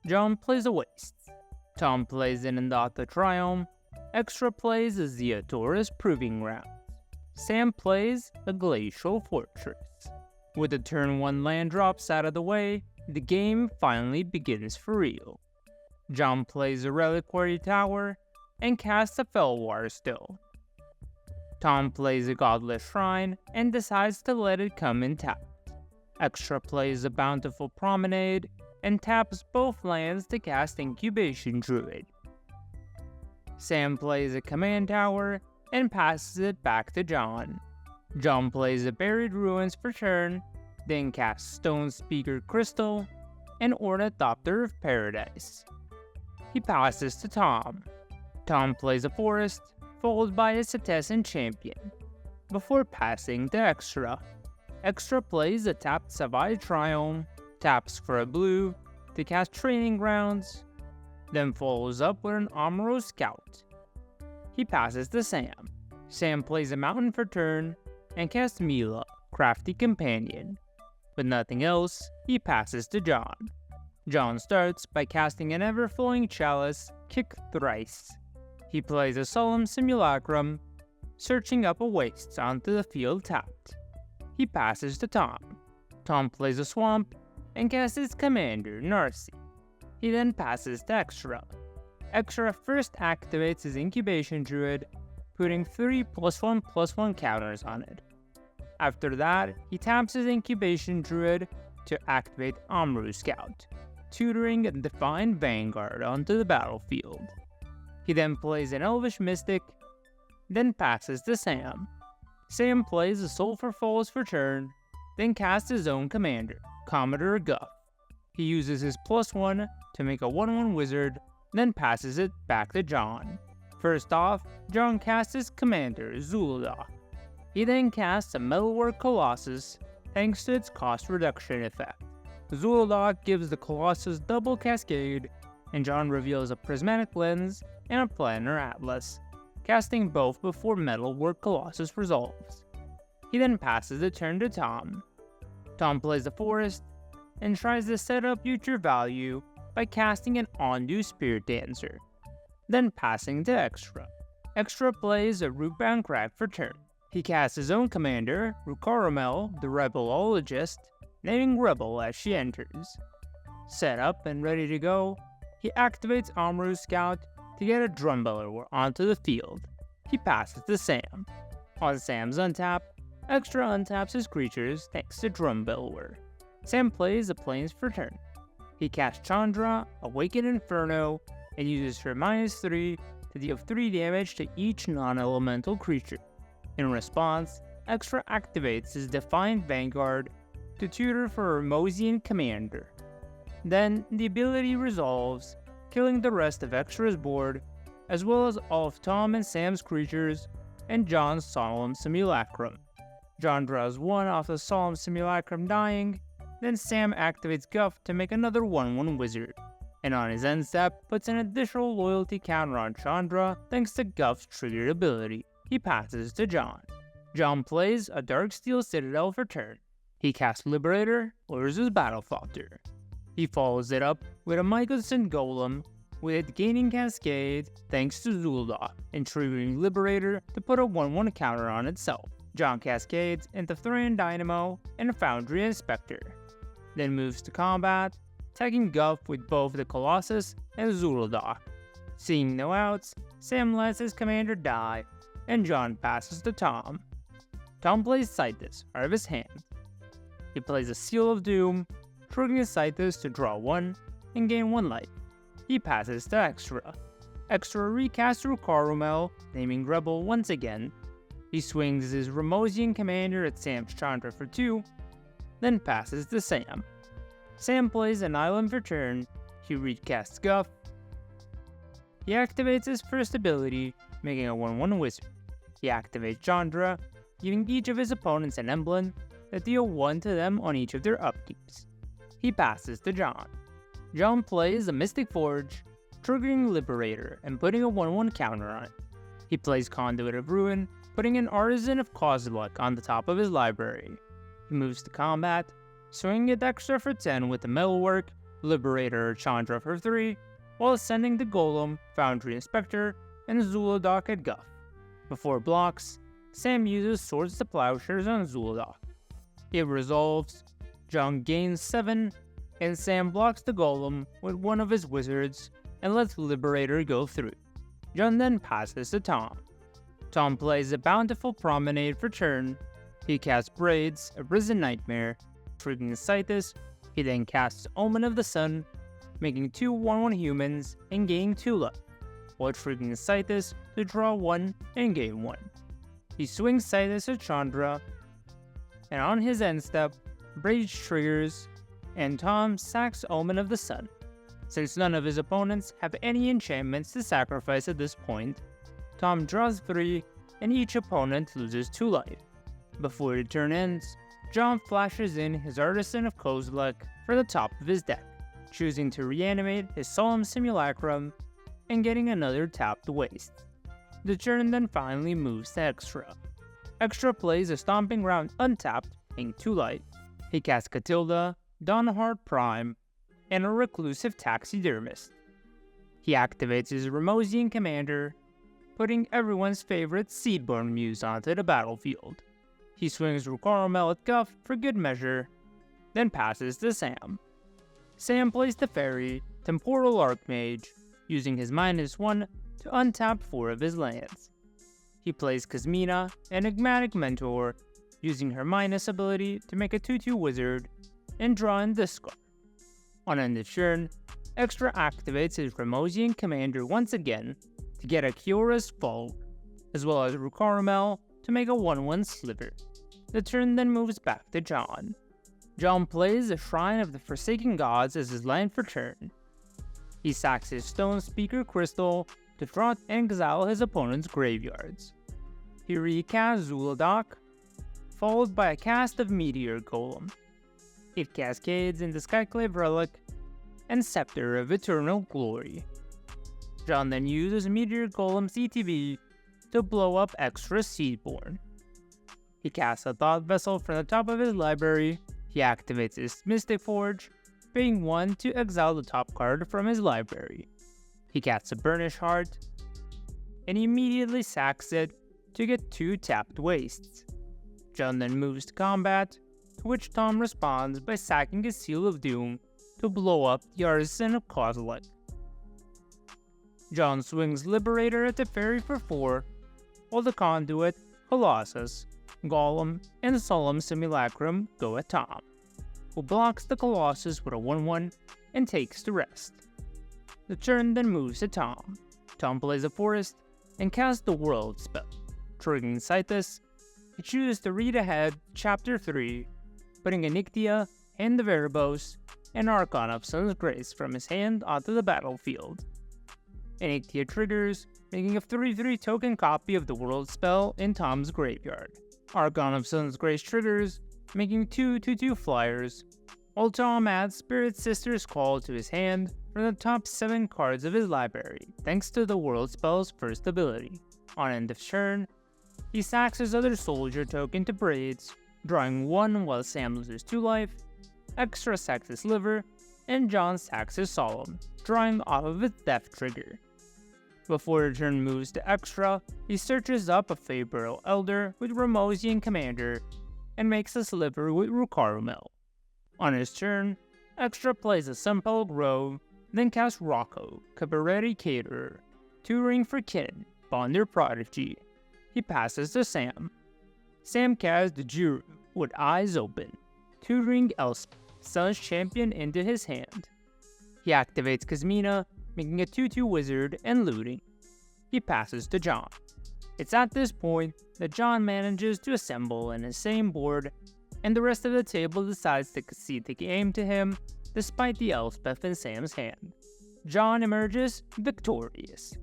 John plays a Waste. Tom plays an Indata Triome. Extra plays a Zeotaurus Proving Ground. Sam plays a Glacial Fortress. With the turn 1 land drops out of the way, the game finally begins for real. John plays a Reliquary Tower and casts a Felwar Still. Tom plays a Godless Shrine and decides to let it come intact. Extra plays a Bountiful Promenade and taps both lands to cast Incubation Druid. Sam plays a Command Tower and passes it back to John. John plays a Buried Ruins for turn, then casts Stone Speaker Crystal and Ornithopter of Paradise. He passes to Tom. Tom plays a Forest, followed by a Cetizen Champion, before passing to Extra. Extra plays a tapped Savai Triome, taps for a blue to cast Training Grounds, then follows up with an Amuro Scout. He passes to Sam. Sam plays a Mountain for turn and casts Mila, Crafty Companion. With nothing else, he passes to John. John starts by casting an Everflowing Chalice, Kick Thrice. He plays a Solemn Simulacrum, searching up a Waste onto the field tapped. He passes to Tom. Tom plays a Swamp and casts his commander, Narci. He then passes to Extra. Extra first activates his Incubation Druid, putting 3 +1/+1 counters on it. After that, he taps his Incubation Druid to activate Amuro Scout, tutoring a Defiant Vanguard onto the battlefield. He then plays an Elvish Mystic, then passes to Sam. Sam plays a Sulphur Falls for turn, then casts his own commander, Commodore Guff. He uses his +1 to make a 1/1 wizard, then passes it back to John. First off, John casts his commander, Zhulodok. He then casts a Metalwork Colossus, thanks to its cost reduction effect. Zhulodok gives the Colossus double Cascade, and John reveals a Prismatic Lens and a Planar Atlas, casting both before Metalwork Colossus resolves. He then passes the turn to Tom. Tom plays the Forest, and tries to set up future value by casting an Ondu Spirit Dancer, then passing to Extra. Extra plays a Rootbound Crag for turn. He casts his own commander, Rukarumel, the Rebelologist, naming Rebel as she enters. Set up and ready to go, he activates Amuro Scout to get a Drumbeller onto the field. He passes to Sam. On Sam's untap, Extra untaps his creatures thanks to Drumbeller. Sam plays a Plains for turn. He casts Chandra, Awakened Inferno, and uses her -3 to deal 3 damage to each non-elemental creature. In response, Extra activates his Defiant Vanguard to tutor for a Mosian commander. Then, the ability resolves, killing the rest of Extra's board, as well as all of Tom and Sam's creatures, and John's Solemn Simulacrum. John draws 1 off the Solemn Simulacrum dying, then Sam activates Guff to make another 1/1 wizard, and on his end step puts an additional loyalty counter on Chandra thanks to Guff's triggered ability. He passes to John. John plays a Darksteel Citadel for turn. He casts Liberator, Urza's Battlefalter. He follows it up with a Mycosynth Golem, with it gaining Cascade thanks to Zhulodok, and triggering Liberator to put a 1/1 counter on itself. John cascades into Thorian Dynamo and Foundry Inspector, then moves to combat, tagging Guff with both the Colossus and Zhulodok. Seeing no outs, Sam lets his commander die, and John passes to Tom. Tom plays Cythus out of his hand. He plays a Seal of Doom, triggering Cythus to draw 1 and gain 1 life. He passes to Extra. Extra recasts Rukarumel, naming Rebel once again. He swings his Remosian commander at Sam's Chandra for 2, then passes to Sam. Sam plays an island for turn. He recasts Guff. He activates his first ability, making a 1/1 wizard. He activates Chandra, giving each of his opponents an emblem that deal 1 to them on each of their upkeeps. He passes to John. John plays a Mystic Forge, triggering Liberator and putting a 1/1 counter on it. He plays Conduit of Ruin, putting an Artisan of Kozilek on the top of his library. He moves to combat, swinging it Extra for 10 with the Metalwork, Liberator Chandra for 3, while sending the Golem, Foundry Inspector, and Zhulodok at Guff. Before blocks, Sam uses Swords to Plowshares on Zhulodok. It resolves, John gains 7, and Sam blocks the Golem with one of his wizards and lets Liberator go through. John then passes to Tom. Tom plays a Bountiful Promenade for turn. He casts Braids, a Risen Nightmare, triggering Scythus. He then casts Omen of the Sun, making 2 1/1 humans and gaining 2 life, while triggering Scythus to draw 1 and gain 1. He swings Scythus at Chandra, and on his end step, Braids triggers, and Tom sacks Omen of the Sun. Since none of his opponents have any enchantments to sacrifice at this point, Tom draws 3, and each opponent loses 2 life. Before the turn ends, John flashes in his Artisan of Kozilek for the top of his deck, choosing to reanimate his Solemn Simulacrum and getting another tapped waste. The turn then finally moves to Extra. Extra plays a Stomping Ground untapped, paying 2 life. He casts Catilda, Dawnhard Prime, and a Reclusive Taxidermist. He activates his Remosian Commander, putting everyone's favorite Seedborn Muse onto the battlefield. He swings Rukarumel at Guff for good measure, then passes to Sam. Sam plays the Fairy, Temporal Archmage, using his -1 to untap 4 of his lands. He plays Kazmina, Enigmatic Mentor, using her minus ability to make a 2/2 wizard, and draw and discard. On end of turn, Extra activates his Remosian Commander once again to get a Kiora's Fall, as well as Rukarumel to make a 1/1 Sliver. The turn then moves back to John. John plays a Shrine of the Forsaken Gods as his land for turn. He sacks his Stone Speaker Crystal to draw and exile his opponent's graveyards. He recasts Zhulodok, followed by a cast of Meteor Golem. It cascades into Skyclave Relic and Scepter of Eternal Glory. John then uses Meteor Golem's ETB to blow up Extra Seedborn. He casts a Thought Vessel from the top of his library. He activates his Mystic Forge, paying 1 to exile the top card from his library. He casts a Burnish Heart, and immediately sacks it to get 2 tapped wastes. John then moves to combat, to which Tom responds by sacking his Seal of Doom to blow up the Artisan of Kozilek. John swings Liberator at the Fairy for 4, while the Conduit, Colossus, Golem, and Solemn Simulacrum go at Tom, who blocks the Colossus with a 1/1 and takes the rest. The turn then moves to Tom. Tom plays a Forest and casts the World spell. Triggering Scythus, he chooses to read ahead Chapter 3, putting Onyxia, Hand of Erebos, and Archon of Sun's Grace from his hand onto the battlefield. Onyxia triggers, making a 3/3 token copy of the World spell in Tom's graveyard. Archon of Sun's Grace triggers, making 2 2/2 flyers, while Tom adds Spirit Sister's Call to his hand from the top 7 cards of his library, thanks to the World spell's first ability. On end of turn, he sacks his other soldier token to Braids, drawing 1 while Sam loses 2 life, Extra sacks his Liver, and John sacks his Solemn, drawing off of its death trigger. Before the turn moves to Extra, he searches up a Fable Elder with Remosian Commander, and makes a Sliver with Rukarumel. On his turn, Extra plays a Sunpel Grove, then casts Rocco, Cabaret Caterer, tutoring for Kin, Bonder Prodigy. He passes to Sam. Sam casts the Juru with Eyes Open, tutoring Elspeth, Sun's Champion, into his hand. He activates Kazmina, making a 2/2 wizard and looting. He passes to John. It's at this point that John manages to assemble in his same board, and the rest of the table decides to concede the game to him, despite the Elspeth in Sam's hand. John emerges victorious.